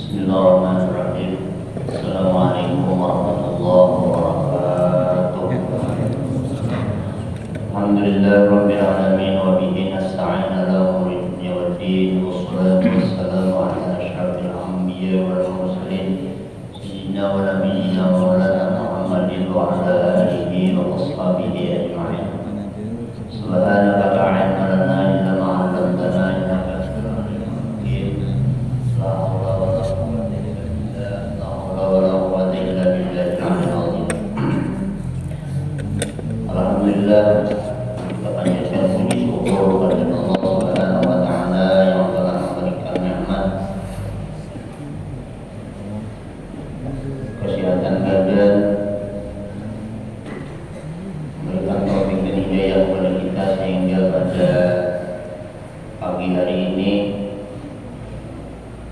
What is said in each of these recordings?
Bismillahirrahmanirrahim. Assalamualaikum warahmatullahi wabarakatuh. Alhamdulillahirabbil alamin wa bihi nasta'in ala umuri dunya waddin wassalatu wassalamu ala asyrafil anbiya'i wal mursalin sayyidina wa nabiyyina maulana Muhammadin wa ala alihi wa ashabihi ajma'in. Subhanaka la ilma lana illa ma 'allamtana innaka antal alimul hakim. La haula wa la quwwata illa billah. La haula wa la quwwata illa billahil 'aliyyil 'azim. Alhamdulillah, kita panjatkan puji syukur kepada Allah Subhanahu wa taala yang telah memberikan nikmat kesehatan badan, memberikan taufik dan hidayah kepada kita sehingga pada pagi hari ini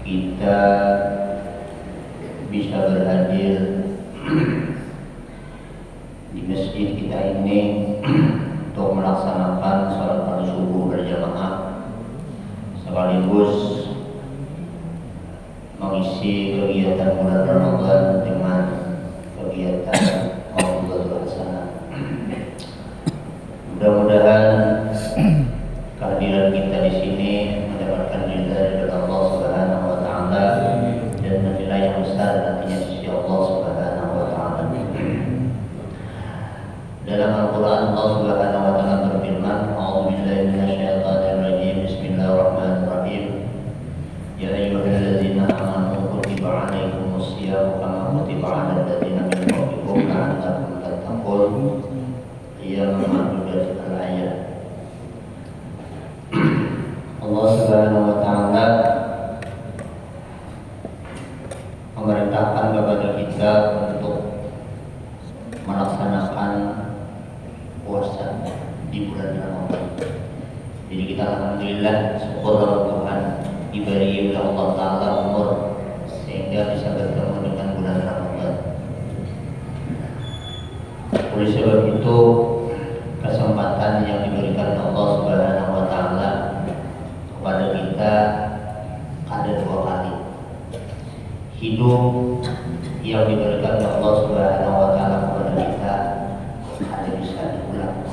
kita bisa berhadir di masjid kita ini untuk melaksanakan salat fardu subuh berjamaah sekaligus mengisi kegiatan bulan Ramadan dengan kegiatan Maulidul Hasanah. Mudah-mudahan kehadiran kita di sini mendapatkan ridha dari Allah Subhanahu wa taala dan nilai yang besar nantinya di sisi Allah Subhanahu wa taala. Dalam Al-Qur'an Allah Subhanahu wa taala berfirman, "A'udzubillahi minasyaitonir rajim. Bismillahirrahmanirrahim. Ya ayyuhalladzina amanu kutiba 'alaikumus shiyam kama kutiba 'alal ladzina min qablikum la'allakum tattaqun." Yang ma'dudat al-ayat. Allah Subhanahu wa taala memerintahkan kepada kita untuk melaksanakan puasa di bulan Ramadan. Jadi kita alhamdulillah syukur kepada Tuhan diberi oleh Allah taala umur sehingga bisa bertemu dengan bulan Ramadan. Oleh sebab itu kesempatan yang diberikan Allah Subhanahu wa taala kepada kita ada dua kali. Hidup yang diberikan oleh Allah Subhanahu wa taala kepada kita ada bisa diulang.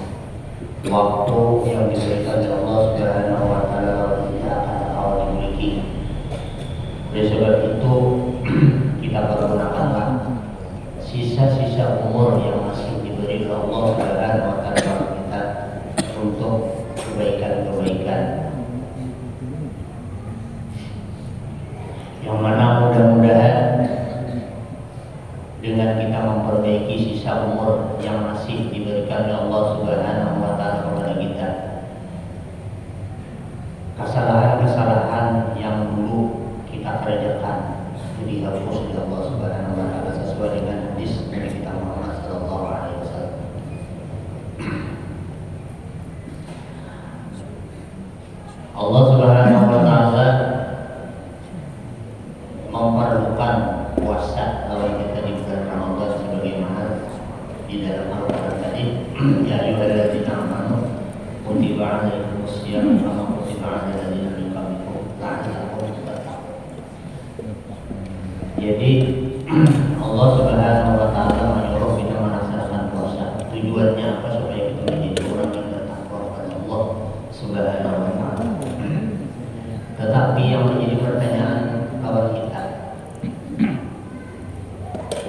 Waktu yang diberikan oleh Allah Subhanahu wa taala kepada kita ada awal dimiliki. Oleh sebab itu kita pergunakanlah sisa-sisa umur yang masih diberi oleh Allah Subhanahu wa taala kepada kita untuk kebaikan-kebaikan yang mana mudah-mudahan dengan kita memperbaiki sisa umur yang masih diberikan oleh Allah Subhanahu wa taala kepada kita, kesalahan-kesalahan yang dulu kita kerjakan itu dihapus oleh Allah Subhanahu wa taala sesuai dengan hadis Nabi kita Muhammad sallallahu alaihi wasallam. Allah Subhanahu wa taala memerlukan puasa kalau kita di bulan Ramadan sebagaimana di dalam Al-Qur'an tadi, ya ayyuhalladzina amanu kutiba 'alaikumus shiyam kama kutiba 'alal ladzina min qablikum la'allakum tattaqun. Jadi Allah Subhanahu wa taala menyuruh kita melaksanakan puasa. Tujuannya apa? Supaya kita menjadi orang yang bertakwa kepada Allah Subhanahu wa taala. Tetapi yang menjadi pertanyaan kawan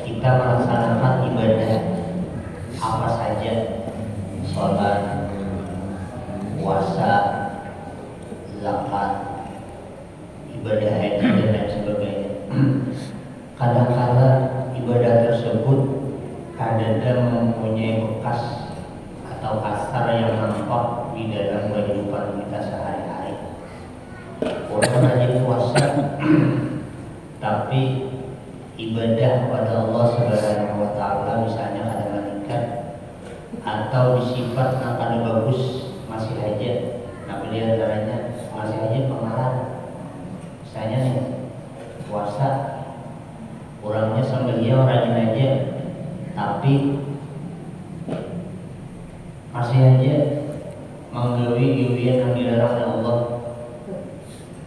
kita melaksanakan ibadah apa saja, sholat, puasa, zakat, ibadah haji dan lain sebagainya. Kadang-kadang ibadah tersebut kadang mempunyai bekas atau asar yang nampak di dalam kehidupan kita sehari-hari. Orang rajin puasa tapi ibadah kepada Allah Subhanahu wa taala misalnya kadang meningkat atau disifat nakal bagus masih aja, tapi diantaranya masih aja pengaruh. Misalnya nih puasa orangnya sambil dia rajin aja tapi masih aja menggawi-gawian yang dilarang oleh Allah,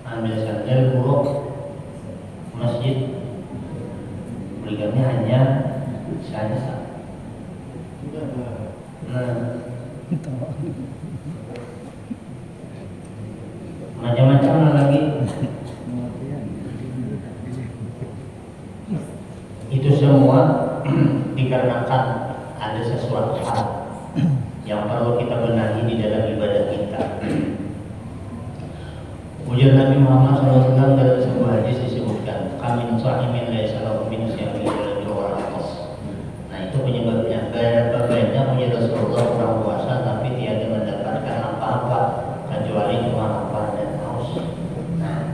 ambil sandal buruk masjid masjid belikannya hanya sisa. Nah, macam-macam lagi. Itu semua dikarenakan ada sesuatu hal yang perlu kita benahi di dalam ibadah kita. Ujar Nabi Muhammad SAW dalam sebuah hadis disebutkan, "Kamin sahimin laisa lahu min siyami illa wala qas." Nah, itu penyebabnya. Banyak ujar Rasulullah orang puasa tapi tiada mendapatkan apa-apa kecuali cuma lapar dan haus. Nah,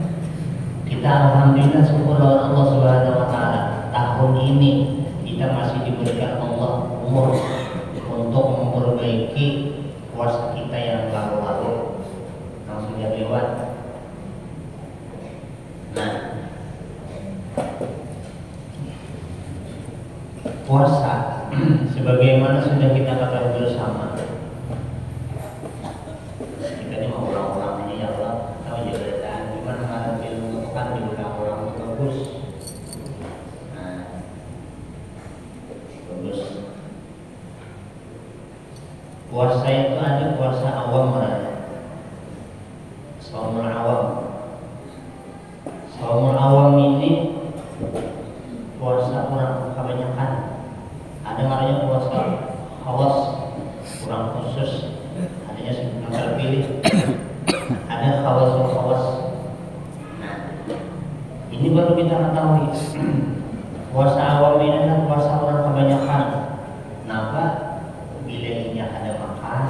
kita alhamdulillah syukur Allah Subhanahu wa taala. Tahun ini kita masih diberikan Allah umur untuk memperbaiki puasa kita yang lalu-lalu yang sudah lewat. Nah, puasa sebagaimana sudah kita katakan bersama, kita ini mau ulang-ulang aja ya Allah, tahu jabatan gimana ngadepin kan diulang-ulang bagus. Puasa itu ada puasa awam namanya, saumul awam. Saumul awam ini puasa kurang kebanyakan. Ada namanya puasa khawas, kurang khusus. Adanya sebutan terpilih. Ada khawas. Nah, ini baru kita ketahui. Puasa awam ini adalah puasa kurang kebanyakan. Kenapa? Bila ini ada makan,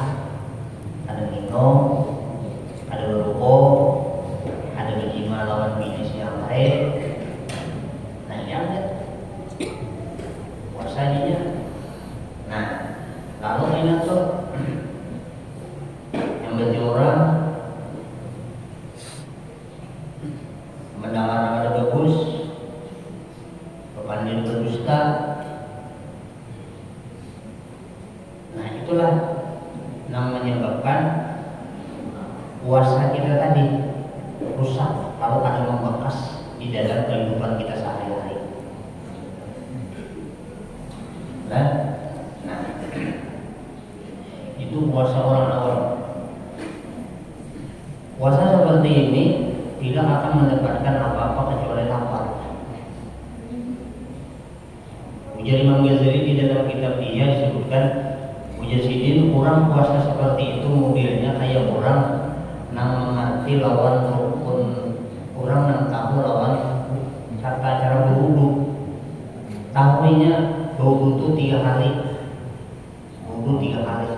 ada minum, ada berrokok, ada berjima lawan bini siang hari. Nah, ini ada puasanya. Nah, lalu ini tuh yang berarti orang mendengar ada bagus, berpandai berdusta. Nah, itulah yang menyebabkan puasa kita tadi rusak kalau ada membekas di dalam kehidupan kita sehari-hari. Nah, itu puasa orang awam. Puasa seperti ini tidak akan mendapatkan apa-apa kecuali lapar. Ujar Imam Ghazali di dalam kitab dia disebutkan, Mujahidin orang puasa seperti itu mobilnya kayak orang nang mengerti lawan rukun, orang nang tahu lawan tata cara berwudu. Tahunya berwudu 3 hari, wudu 3 hari,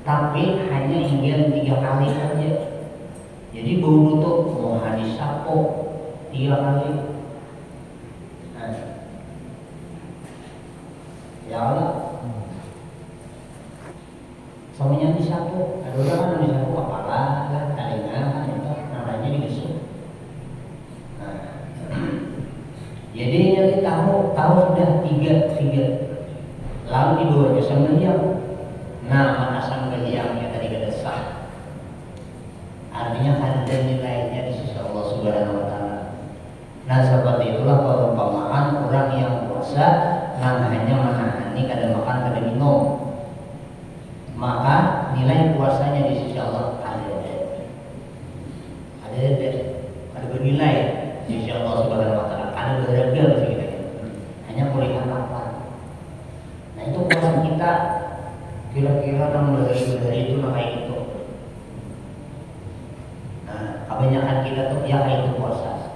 tapi hanya ingin 3 kali saja. Jadi berwudu tuh mau hadis sapo 3 kali. Nah, ya Allah. Suaminya disapu, ada orang kan disapu apalah lah, tadinya kan itu namanya digesuk. Nah, jadi nanti tahu sudah tiga, lalu dibawa ke sembelihan. Nah, mana sembelihannya tadi kada sah. Artinya ada nilainya di sisi Allah Subhanahu wa taala. Nah, seperti itulah perumpamaan orang yang puasa yang hanya menahani kada makan kada minum, maka nilai puasanya di sisi Allah ada bernilai di sisi Allah Subhanahu wa taala, ada berharga bagi kita. Hanya pulihkan lapar. Nah, itu puasa kita kira-kira 6 hari itu kayak gitu. Nah, kebanyakan kita tuh ya kayak itu puasa.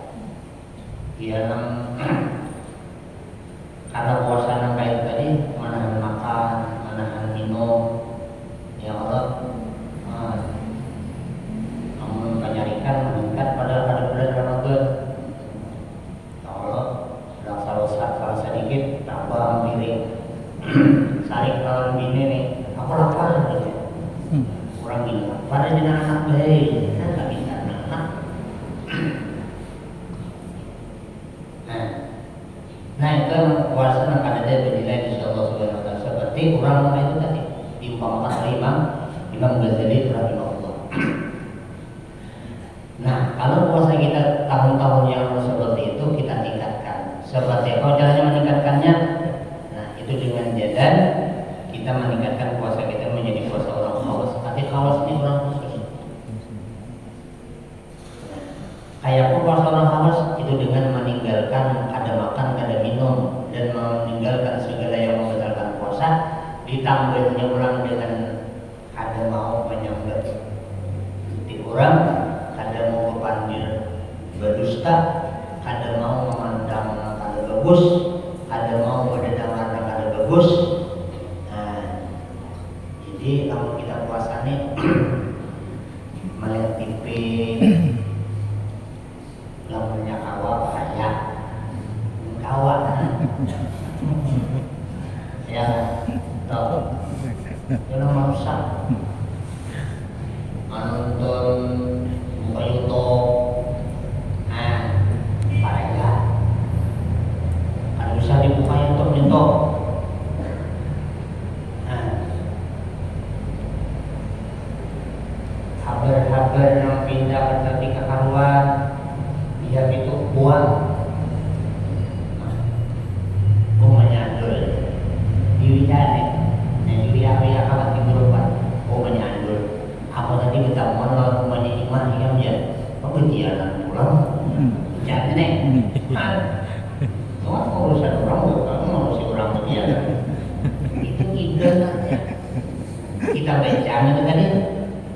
Ya karena puasa yang kayak tadi menahan makan, menahan minum. Ya Allah, namun penyarikan meningkat pada bulan Ramadan. Ya Allah, sedang salah sedikit tambah piring. Sarik lawan bini nih, aku lapar gitu. Kurang gini, pada jenazah anak baik, kan nggak bisa anak. Nah itu puasa yang ada bernilai di Allah Subhanahu wa taala, seperti orang itu tadi diumpamakan oleh Imam Ghazali rahimahullah. Nah, kalau puasa kita tahun-tahun yang seperti itu kita tinggal Seperti apa caranya meningkatkannya? Nah, itu dengan jalan kita meningkatkan puasa kita menjadi puasa orang khawas. Arti khawas ini orang khusus. Nah, kayak puasa orang khawas itu dengan meninggalkan kada makan, kada minum, dan meninggalkan segala yang membatalkan puasa, ditambahnya ulang dengan kada mau menyambat di orang, kada mau berpandir berdusta, kada mau memandang kada bagus, kada mau berdengar kada bagus. Nah, jadi kalau kita puasa nih melihat TV, lamunnya kawa kaya, kawa, ya, tahu, jangan merusak, nonton buka YouTube. Bisa dibuka YouTube nyentuh. Nah, kabar-kabar yang pindah ke ketika karuan dia itu buang. Menyandul diwijane, diwiya kawan di berupan. Menyandul. Aku tadi kita mohon lalu menyimpan yang dia pengajian pulang. Jangan nih. Soal urusan orang, kamu manusia orang biasa. Itu ibaratnya kita baca itu tadi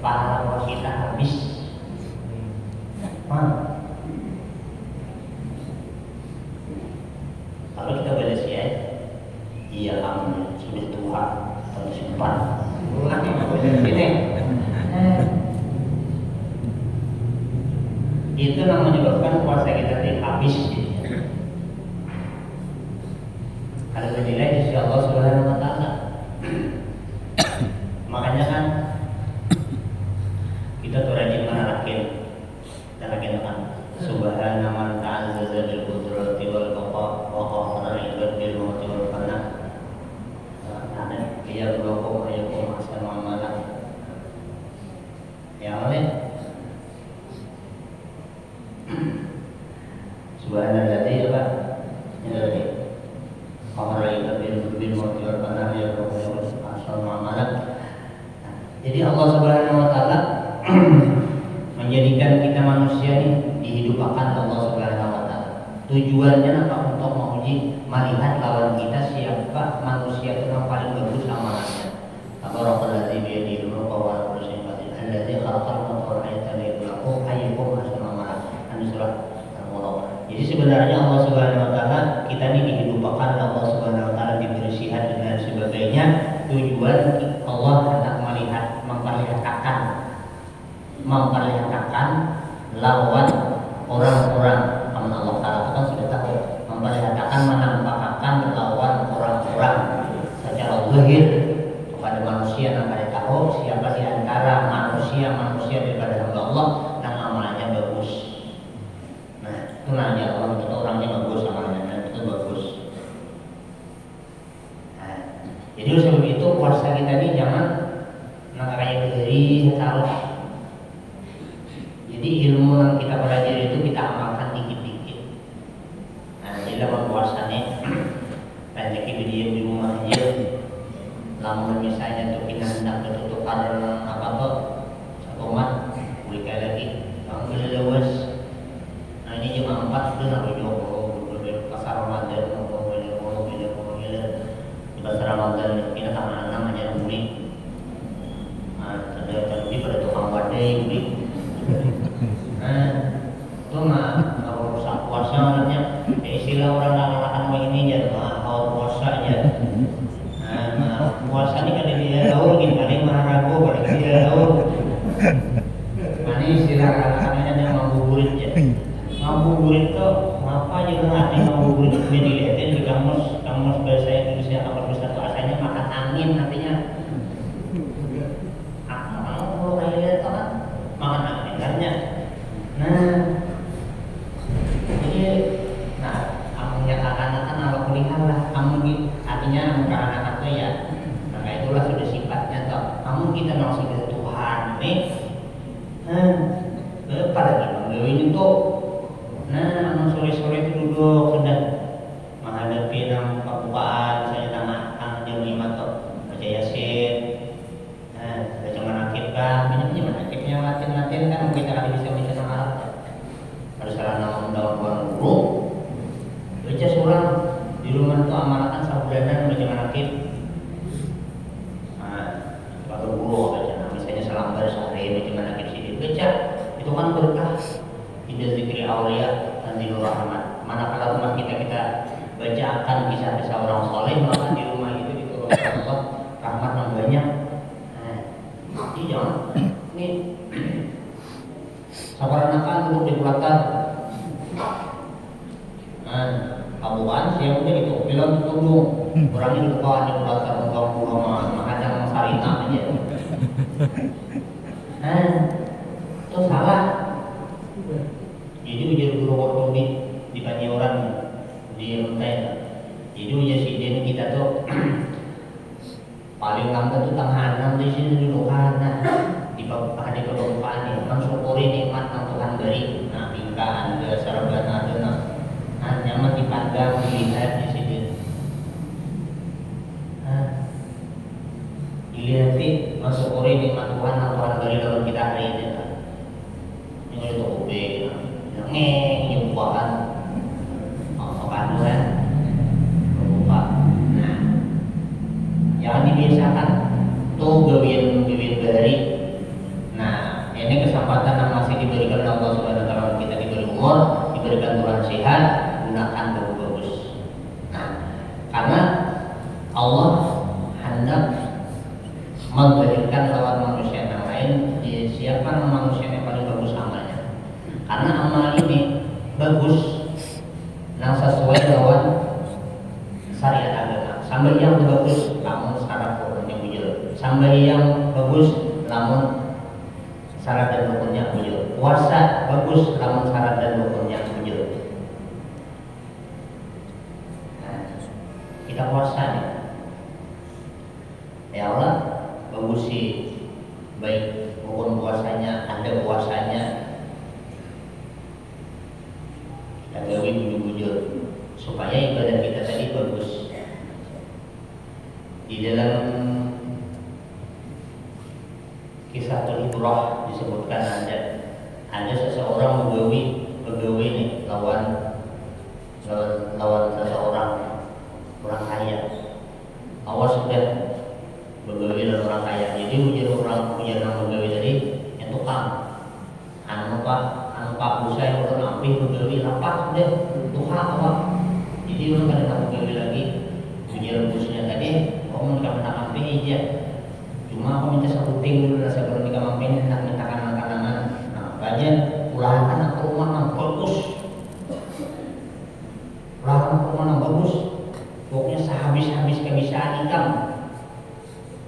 pahala kita habis. Kalau kita baca sih iya kamu sudah tua atau simpan. Ini itu yang menyebabkan puasa kita habis. Ada bernilai di sisi Allah Subhanahu wa taala. Makanya kan kita tuh rajin menarakin kan Subhana man ta'azzaza bil qudrati wal baqa wa qahara ibad bil mauti wal fana. Nah, dia berlaku ayakum hasan amalan. Ya oleh Subhanallah apa? Ya tadi. Jadi Allah Subhanahu wa taala menjadikan kita manusia ini dihidupkan Allah Subhanahu wa taala. Tujuannya apa? Untuk menguji melihat lawan kita siapa manusia itu yang paling bagus amalannya. Tabarakallazii bi yadihi al-mulku wa huwa ala kulli syai'in qadir. Allazi khalaqal mauta wal hayata liyabluwakum ayyukum ahsanu amala. Surah Al-Mulk. Jadi sebenarnya Allah Subhanahu wa taala kita ini dihidupkan Allah Subhanahu wa taala diberi sihat dan sebagainya. Tujuan Allah hendak memperlihatkan lawan orang-orang. Allah Taala kan sudah tahu, memperlihatkan menampakkan lawan orang-orang secara zahir kepada manusia yang mereka tahu siapa di antara manusia daripada hamba Allah yang amalnya bagus. Nah, itu nanya Allah itu orangnya bagus, amalnya itu bagus. Nah, jadi sebab itu puasa kita ini jangan kayak dari taruh. Jadi ilmu yang kita pelajari itu kita amalkan dikit-dikit. Nah, jadi dalam puasa nih, rezeki diam di rumah aja. Namun misalnya tuh kita hendak bertutukar apa tuh satu mat, beli lagi, kalau beli luas. Nah ini jam 4 sudah naruh jowo, berbeda pasar Ramadan, beli di pasar Ramadan kita tangan namanya beli. Terlebih pada tukang wadai beli. Nah, itu kalau rusak puasa orangnya, istilah orang anak-anak ini ya, kalau puasa aja. Nah, puasa ini kan dia tahu, gini kali ragu, pada dia tahu. Ini istilah anak-anaknya yang ngabuburit ya. Ngabuburit itu apa aja ngerti ngabuburit itu dilihatin di kamus bahasa Indonesia kamus besar itu asalnya makan angin artinya. Artinya muka anak itu ya, maka itulah sudah sifatnya toh. Namun kita langsung ke Tuhan nih, pada gimana ini tuh, sore-sore itu duduk sudah sakit, nah berburu baca, misalnya selambar sehari cuma sakit sedikit baca, itu kan berkah. Indah zikri aulia tanzilur rahmat. Manakala rumah kita bacakan kisah-kisah orang soleh, maka di rumah itu diturunkan Allah rahmat yang banyak. Jadi jangan ini sabaranakan untuk dikeluarkan. Kabuan siapa itu film tunggu orangnya di depan dikeluarkan buang menghadang sarina aja. Itu salah. Jadi ujar guru ortopedi di Panjuran di Muntai. Jadi ujar sidin kita tuh paling lambat tuh tengah 6 di sini dulu karena di hari keberkahan ini mensyukuri nikmat yang Tuhan beri. Nah, bingka ada sarabana ada nyaman dipandang dilihat di sini. Dilihat mensyukuri nikmat Tuhan yang Tuhan beri dalam kita hari ini. Ini itu ubi. Nyembuhan makan kan lupa. Nah, jangan dibiasakan tuh gawin beri. Nah, ini kesempatan yang masih diberikan Allah Subhanahu wa taala, kita diberi umur, diberikan Tuhan sehat, gunakan bagus. Nah, karena Allah hendak memberikan lawan manusia yang lain, siapa manusia yang paling bagus amalnya. Karena amal ini bagus, yang sesuai dengan syariat agama. Sampai yang bagus, namun syarat rukunnya bujur. Sampai yang bagus, namun syarat dan rukunnya bujur. Puasa bagus, namun syarat dan rukunnya bujur. Nah, kita puasa nih. Ya Allah, bagus sih, baik rukun puasanya, ada puasanya. Gawi bujur-bujur supaya ibadah kita tadi bagus. Di dalam kisah Ibrah disebutkan ada seseorang begawi nih lawan seseorang orang kaya. Awas sudah begawi dan orang kaya. Jadi ujar begawi tadi yang tukang Pak Usai orang api begawi lapas sudah tuhan apa. Jadi orang kadang begawi lagi ujar busnya tadi kamu nikah api aja. Cuma aku minta sabuting dulu rasa kalau nikah mampinya nak mintakan makanan. Nah, banyak ulahan aku rumah yang bagus. Ulahan aku rumah yang bagus. Pokoknya sehabis-habis kebisaan ikan.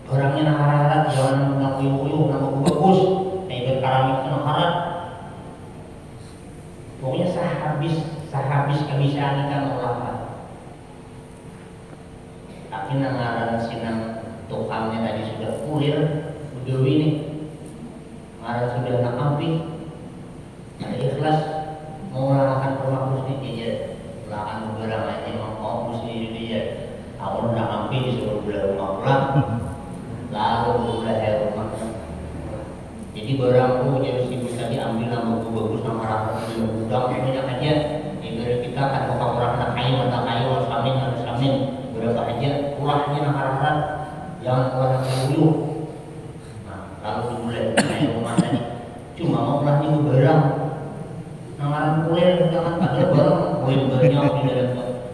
Orangnya nak harap jangan nak uyuh-uyuh, nak bagus. Nah, berkaramit nak harap. Pokoknya sehabis kebisaan ikan ulahan. Tapi nangaran sinang tukangnya tadi sudah kulir begawi nih, ngaran sudah nak api, ada ikhlas mau melakukan permakus nih dia lakukan beberapa aja mau mesti dia awal nak api disuruh belah rumah pulang lalu belah rumah. Jadi barangku jadi sibuk tadi ambil nama bagus nama rakyat di gudang banyak aja. Ibarat kita kan orang nak kayu harus amin berapa aja ulahnya nak harap jangan orang dulu. Nah, kalau dimulai kayak rumah tadi, cuma mau ulahnya barang, nangaran kulir jangan pakai barang, kulir banyak di dalam.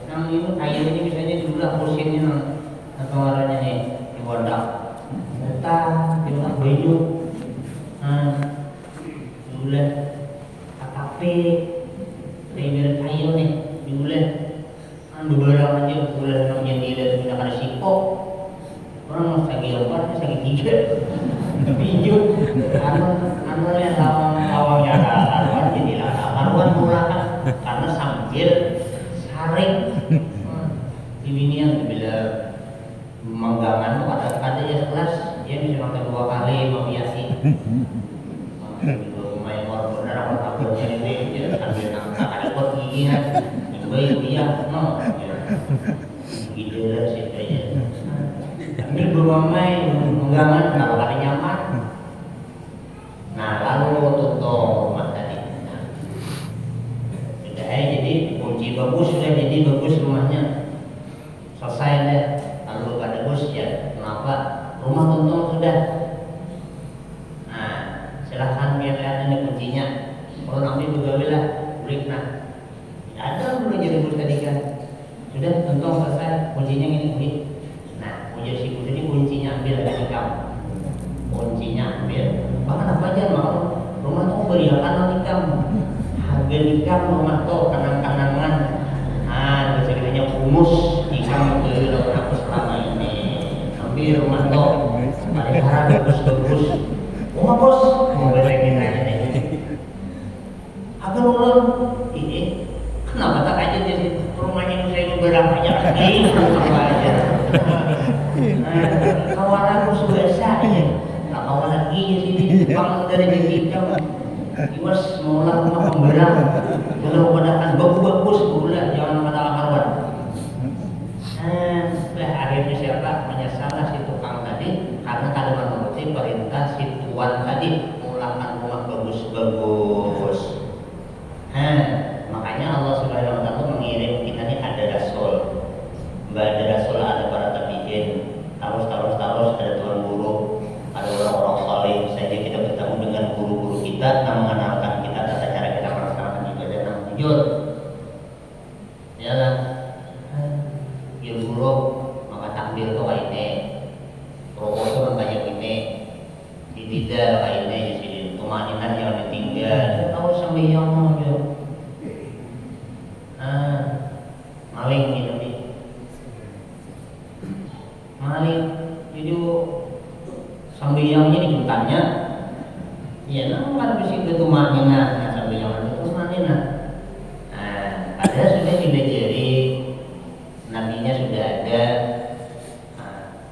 Yang itu kayu ini misalnya diulah kursinya atau ngarannya nih di wadah, data, di wadah baju, diulah KTP, kayak kayu nih diulah, barang aja ulah namanya dia tidak ada sipok. Orang sakit lepas, sakit tiga, hijau, anu yang awalnya ada jadi lah, karuan mulakan karena sambil saring ini bila menggangan ada ya kelas dia bisa makan 2 kali mau biasi, main orang benar apa takutnya ini dia sambil nangka ada pot gigian, baik dia no, gitu lah sih kayaknya. Ini bermamai menggangan kalau kali nyaman. Nah lalu tutup rumah tadi. Nah, sudah jadi kunci bagus sudah jadi bagus rumahnya selesai deh. Lalu kan lah break nah. Ada dulu jadi bus tadi kan. Sudah untung selesai kuncinya ini. Nah, ujar si guru ini kuncinya ambil dari kamu. Kuncinya ambil. Bahkan apa aja mau rumah tuh beriakan nikam. Harga nikam rumah tuh kanang-kanangan. Nah, biasanya humus nikam ke aku selama ini. Ambil rumah tuh. Padahal bagus-bagus. Rumah bos, mau berengin aja nih. Agar ulun ini kenapa tak aja di rumahnya saya berapa aja lagi apa aja. Kawalan bos biasa aja. Tak kawalan lagi di sini. Bangun dari kita. Iwas mengolah rumah pemberang. Kalau padakan bagus-bagus bulan jangan pada kawan. Akhirnya siapa menyesallah si tukang tadi karena kalau menuruti perintah si tuan tadi mengulangkan rumah bagus-bagus. Makanya Allah Subhanahu wa taala mengirim kita ini ada rasul. Ada rasul, ada para tabi'in, terus ada tuan guru, ada orang-orang saleh. Saja kita bertemu dengan guru-guru kita yang mengenalkan kita tata cara kita melaksanakan ibadah yang jujur. Ya lah. Ya guru maka takbir itu kayak ini. Rokok itu makanya ini. Tidak kayak ini di sini. Tumaninan yang ditinggal. Tahu sampai yang mau aja. Maling ini nih. Maling jadi sambil-sambilnya dijutanya. Ya nah kan bisa itu tumaninan. Sambil-sambilnya itu tumaninan. Ada sudah dibejari. Nabinya sudah ada.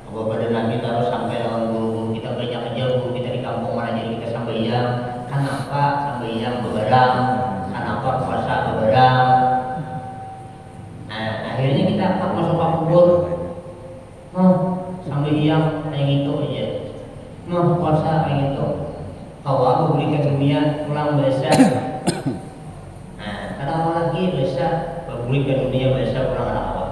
Kepada Nabi terus sampai lawan guru-guru kita banyak aja guru kita di kampung mana jadi kita sambayang. Kenapa sambayang beberang? Kenapa puasa beberang? Akhirnya kita masuk ke kubur. Sambayang kayak gitu aja. Puasa kayak gitu. Kau aku berikan dunia pulang besar. Kata lagi besar, berikan dunia besar pulang anak awal.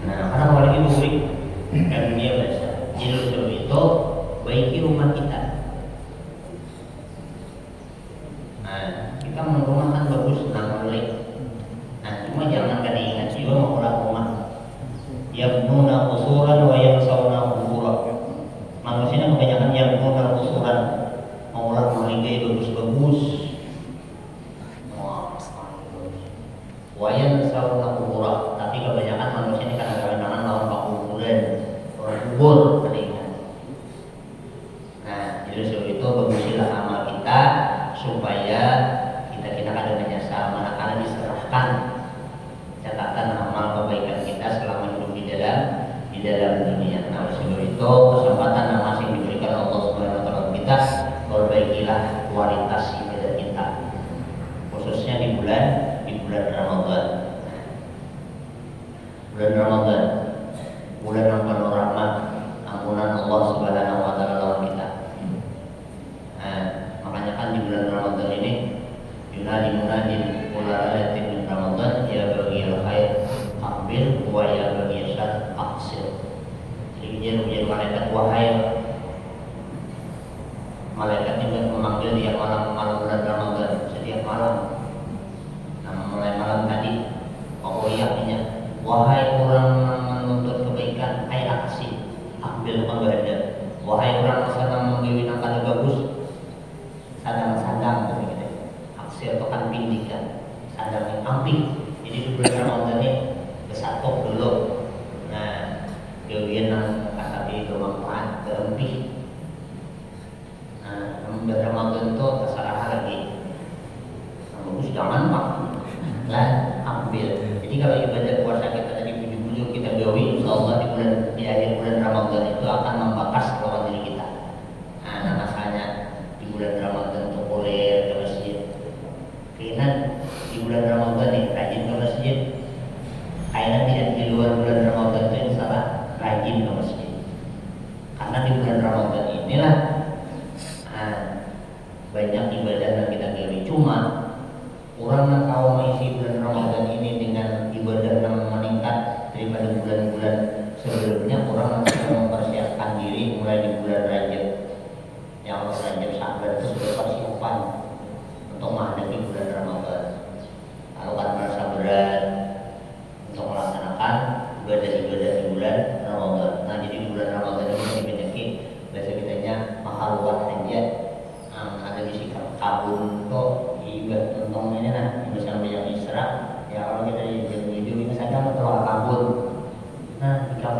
Karena kalau lagi murid dan dunia biasa, jadi itu baiki rumah kita. Kita mau rumah kan bagus, boleh. Cuma jangan kada ingat juga mau ulang rumah. Yabnuna qusuran wa yansawna quburan. Manusia kebanyakan yabnuna qusuran, mau ulang meligai bagus-bagus. Wa yansawna quburan. Tapi kebanyakan manusia ini kadang-kadang lawan kuburan, orang kubur tadinya. Jadi sebab itu bagusilah amal kita supaya kita kada menyesal manakala diserahkan catatan amal kebaikan kita selama hidup di dalam dunia. Sebab itu kesempatan yang masih diberikan Allah Subhanahu wa taala kita, perbaikilah kualitas ibadah kita. Khususnya di bulan Ramadan. Bulan Ramadan, bulan yang penuh rahmat, ampunan Allah Subhanahu wa taala lawan kita. Makanya kan di bulan Ramadan ini munadin ulalatin min Ramadan ya baghiyal khair aqbil wa ya baghiyal syarr aqsir. Jadi ujian malaikat wahai malaikat yang memanggil dia malam-malam bulan Ramadan setiap malam. Mulai malam tadi pokoknya wahai orang menuntut kebaikan, hai aksi, ambil pembeda. Wahai orang sedang menggawin angka bagus, sadang-sadang begitu. Aksi atau kan pindikan, sadang yang amping. Jadi di bulan Ramadan ini besatok dulu. Gawian yang kata itu manfaat keempih. Bulan Ramadan itu terserah lagi. Bagus jangan pak. Ambil. Jadi kalau ibadah puasa kita tadi pujuk-pujuk kita gawi, insyaallah di akhir bulan Ramadan itu akan membakas lawan diri kita. Misalnya di bulan Ramadan itu kuliah ke masjid. Keinginan di bulan Ramadan nih rajin ke masjid. Kayaknya di luar bulan Ramadan itu insyaallah rajin ke masjid. Karena di bulan Ramadan inilah banyak ibadah yang kita gawi. Cuma orang yang kau mengisi bulan Ramadan ini dengan ibadah yang meningkat daripada bulan-bulan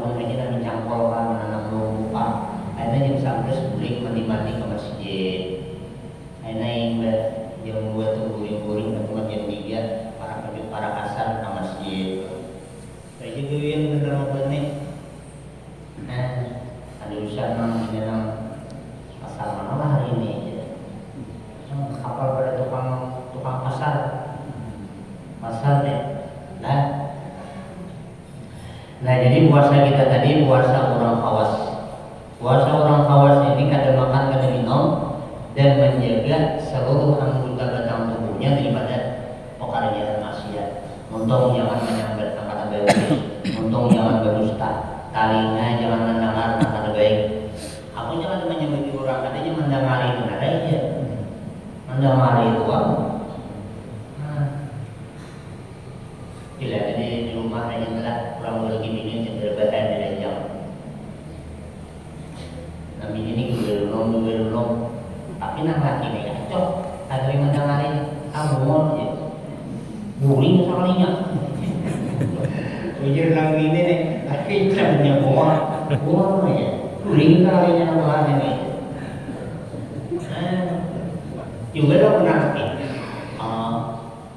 bangun aja dan mencangkol kan menanam lupa. Akhirnya jam 11 balik mandi-mandi ke masjid. Akhirnya yang jam 2 tuh guring-guring cuma jam 3 para kasar ke masjid. Saya juga yang bener mau nih. Ada usaha nang ini nang pasar mana lah hari ini. Kapal pada tukang pasar deh. Nah jadi puasa kita tadi puasa orang khawas. Puasa orang khawas ini kada makan kada minum dan menjaga seluruh anggota batang tubuhnya daripada pekerjaan maksiat. Untung jangan menyambat kata baik, untung jangan berdusta, talinya jangan mendengar kata baik. Aku jangan menyambat orang, katanya mendengari benar aja, mendengari itu aku. Bila ada di rumah aja telah kurang lagi ingin berbahan dari jam. Kami ini belum, tapi nak lagi nih cocok. Ada yang mendengarin kamu mau aja, guring sekalinya. Ujar lagi ini nih, tapi caranya buang aja, guring sekalinya nama ini. Juga dah pernah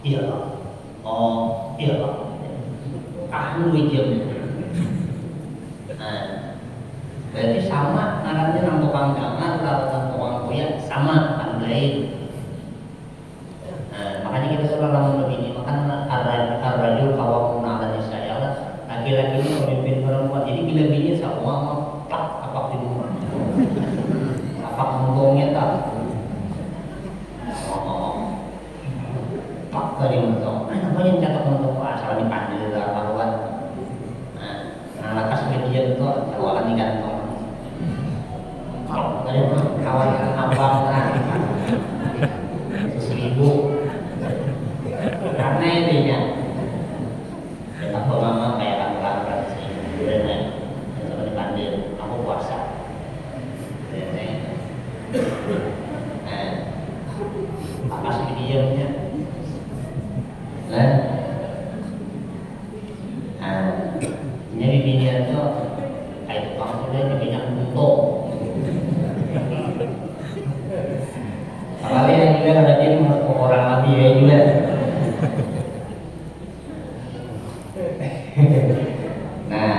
iya. Iya Pak, ahli jam. Berarti sama ngarannya nang tukang jangan atau tukang koyak sama kan lain. Makanya kita selalu begini, makan arrajul kawam ala nisaya lah. Laki-laki ini pemimpin perempuan, jadi bila bini semua mau tak apa di rumah, apa untungnya tak. Pak dari mentong, apa yang catat mentong asal dipanggil dalam karuan. Nah, lakas media itu kawan di kantong. Kalau dari kawan abang kan, 1000. Karena intinya, kita mama kayak kan sih, benar. Coba dipanggil, aku puasa. Lakas medianya. Jadi binian itu kayak tukang sudah dibanyak untuk. Apalagi yang juga ada jadi orang mati ya juga. Nah,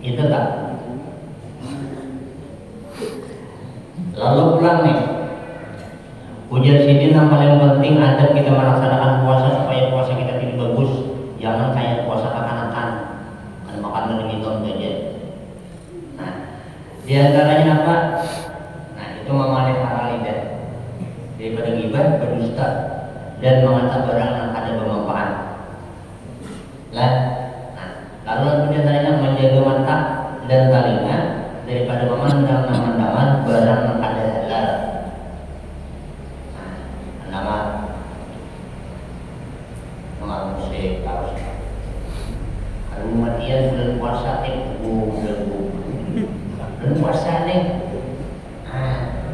itu tak. Lalu pulang nih. Ujar sini yang paling penting adab kita melaksanakan puasa supaya puasa kita tidak bagus. Jangan kayak puasa kekanakan, ada makan dan minum saja. Nah, di antaranya apa? Nah, itu memalih hal lidah daripada ghibah, berdusta, dan mengatakan barang yang ada bermanfaat. Nah, lalu di antaranya menjaga mata dan telinga daripada memandang barang yang ada halal. Nama musik harus matian bulan puasa bulan puasa nih.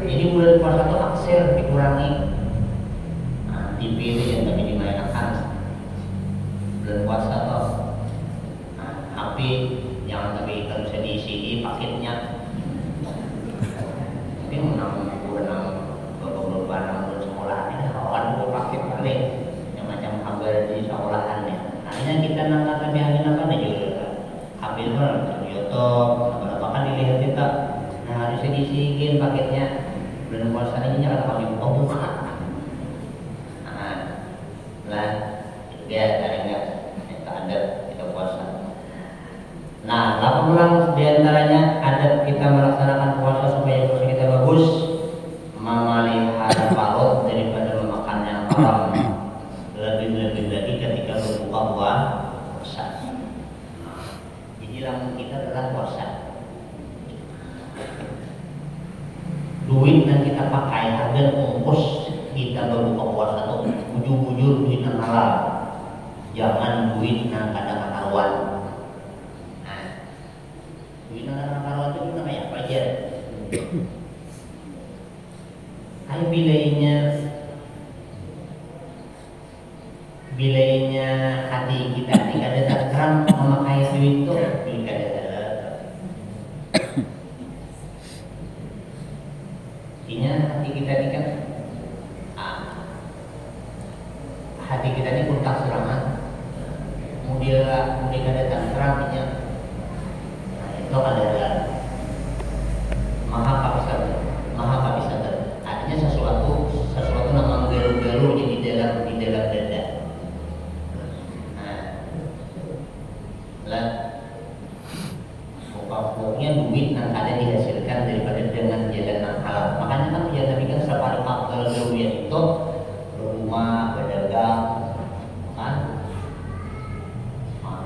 Jadi bulan puasa tuh aksir dikurangi. TV itu yang tadi dimainkan bulan puasa tuh. HP jangan tapi kita bisa diisi paketnya. Tapi menang bulan sekolah ini kawan gue paket balik yang macam kabar di sekolahannya. Akhirnya kita nangkat tapi angin apa nih juga ambil YouTube berapa kan dilihat kita. Nah harusnya diisiin paketnya bulan puasa ini jangan kami buka. Nah dia caranya kita ada kita puasa. Nah lalu pulang diantaranya adab kita melaksanakan puasa supaya puasa kita bagus. Memelihara parut daripada memakan yang haram. Lebih-lebih lagi ketika berbuka puasa. Jadi lamun kita adalah puasa. Duit yang kita pakai agar ongkos kita berbuka puasa itu bujur-bujur duit yang halal. Jangan duit yang kadang-kadang. Duit yang kadang-kadang itu kayak apa aja. Hai bilainya hati kita tidak ada takram memakai duit itu itu adalah maha kabisatan, maha kabisatan. Artinya sesuatu yang menggeru-geru di dalam dada. Nah, lah pokoknya duit yang ada dihasilkan daripada dengan jalan yang halal. Makanya kan ya Nabi kan sapari faktor duit itu rumah, berdagang, kan?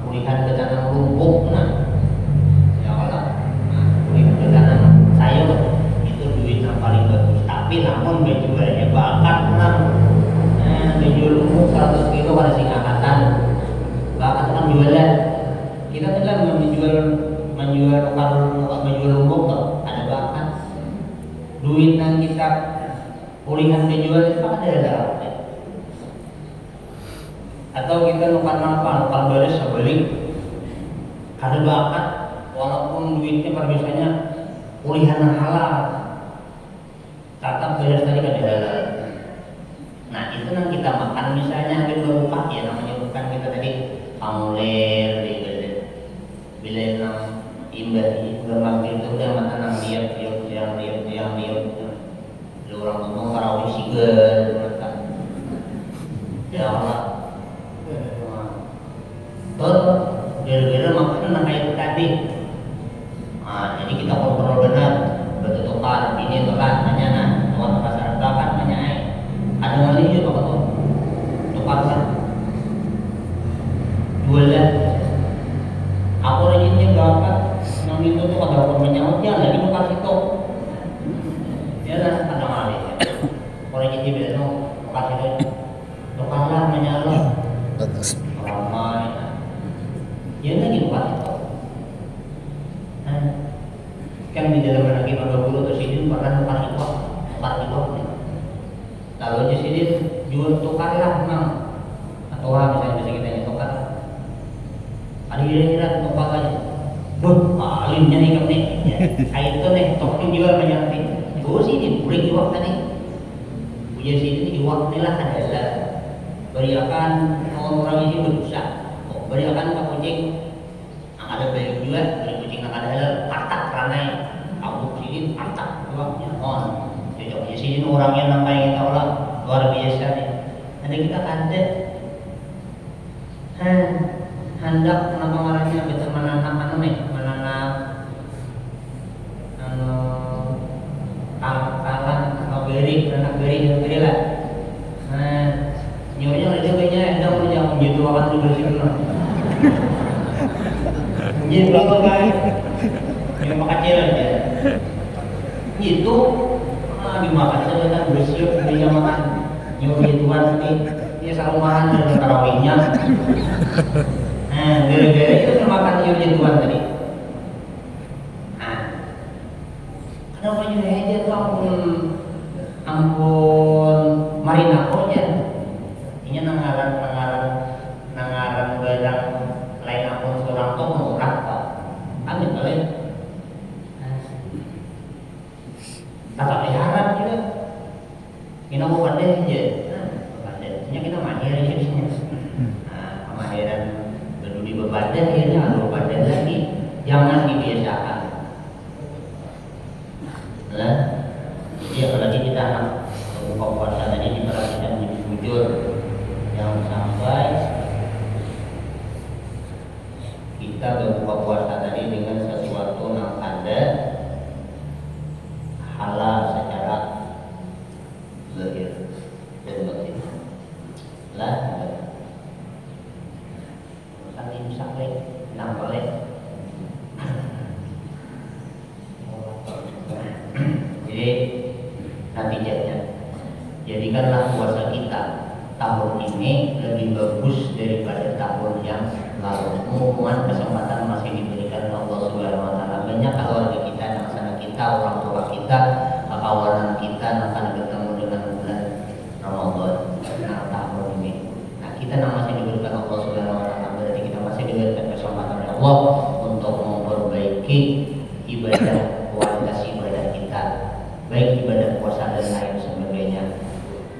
Pulihkan ke tanam rumput, nah, ya Allah, pulihkan ke tanam sayur itu duit yang paling bagus. Tapi namun jualnya bakat, nah, jual rumput 100 kilo pada sing angkatan, bakat kan jualan. Kita telah menjual rumput toh, ada bakat. Duit yang kita pulihkan dijual itu kan ada. Atau kita nukar nafal baris sebalik ada bakat, walaupun duitnya pada biasanya pulihan yang halal, tetap beres tadi kan halal. Nah itu yang kita makan misalnya ambil berbuka ya, namanya bukan kita tadi pamuler di bila nang imbah itu udah makan nang diet lu orang ngomong tarawih sigar makan ya Allah. Gara-gara makanan kayak itu tadi. Nah, jadi kita kontrol benar, betul tukar ini tukar nanya nah, tukar pasar tukar nanya ada ngali juga kok tuh tukar kan jualan. Aku rajinnya berapa? Yang itu tuh ada orang menyaut ya lagi tukar situ. Ya lah ada ngali. Orang jadi beda tukar situ. Tukarlah menyalur. Ramai. Ya lagi bukan itu. Kan di dalam lagi pada guru atau sidin pernah tukar itu. Lalu di sidin jual tukarlah memang atau misalnya bisa kita tukar. Ada kira-kira tukar aja. Alimnya nih kami. Kayak itu nih tukar jual banyak nih. Gue sidin boleh jual tadi. Punya sidin jual nih lah ada. Beriakan orang ini berdosa. Beriakan ke kucing yang ada bayi juga, dari kucing yang ada halal, patak ranai, aku sidin patak, jawabnya on. Jawabnya sidin orangnya namanya kita orang luar biasa nih. Ada kita kadet, hendak kenapa marahnya kita menanam kalan atau beri lah. Nyonya dia kayaknya ada yang gitu akan juga sih lah. Jadi berapa kali? Yang kecil aja. Itu dimakan saja kan bersiap dia makan. Nyonya Tuhan nanti dia selalu makan dengan tarawihnya. Gara-gara itu makan nyonya Tuhan tadi. Kenapa nyonya aja tuh ampun marina aja. Ini nangaran barang lain akun seorang tuh murah kok. Ambil kali. Tata pelihara juga. Kita mau pandai aja. Pandainya kita mahir aja di sini. Kemahiran berdudi berbandai akhirnya ada bandai lagi. Jangan dibiasakan. Nah, jadi apalagi kita buka puasa tadi diperhatikan jujur. Jangan sampai kita berbuka puasa tadi dengan sesuatu yang ada halal secara zahir dan batin. Lah, kan imsak lek, nambah lek. Jadi natijahnya, jadikanlah puasa kita tahun ini lebih bagus daripada tahun yang lalu. Mumpung kesempatan masih diberikan Allah Subhanahu wa taala. Banyak keluarga kita, anak-anak kita, orang tua kita, kawan kita akan bertemu dengan bulan Ramadan tahun ini. Nah, kita masih diberikan Allah Subhanahu wa taala, berarti kita masih diberikan kesempatan oleh Allah untuk memperbaiki ibadah, kualitas ibadah kita, baik ibadah puasa dan lain sebagainya.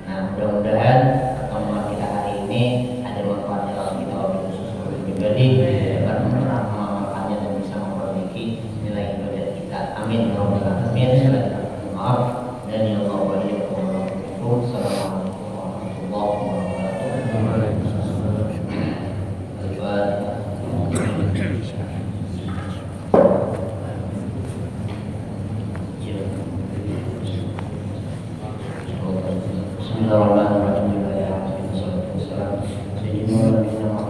Nah, mudah-mudahan pertemuan kita hari ini ada manfaatnya kalau kita wabil khusus pribadi dapat mengamalkannya dan bisa memperbaiki sayyidina wa nabiyina